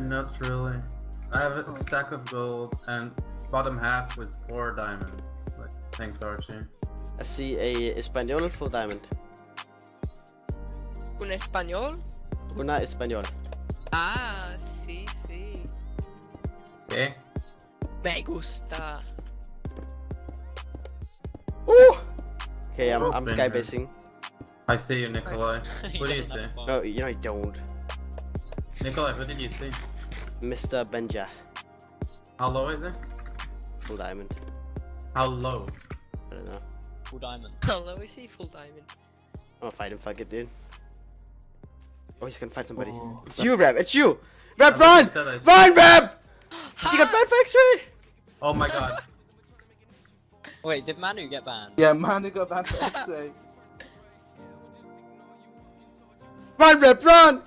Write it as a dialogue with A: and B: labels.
A: not really. I have a stack of gold and bottom half was 4 diamonds. Like, thanks Archie.
B: I see a español full diamond.
C: ¿Un español?
B: Una español.
C: Ah, sí, sí.
A: Okay.
C: Me gusta.
B: Okay, I'm
A: Open
B: sky
A: here.
B: basing.
A: I see you, Nikolai. What do you say?
B: No, you know I don't.
A: Nikolai, what did you see?
B: Mr. Benja.
A: How low is it?
B: Full diamond.
A: How low?
B: I don't know.
D: Full diamond.
C: Hello, is he full diamond?
B: I'm gonna fight him, fuck it, dude. Oh, he's gonna fight somebody. It's you, Reb! It's you! Reb, run! Run, Reb! You got banned for X-ray!
A: Oh my god.
D: Wait, did Manu get banned?
E: Yeah, Manu got banned for X-ray.
B: Run, Reb, run!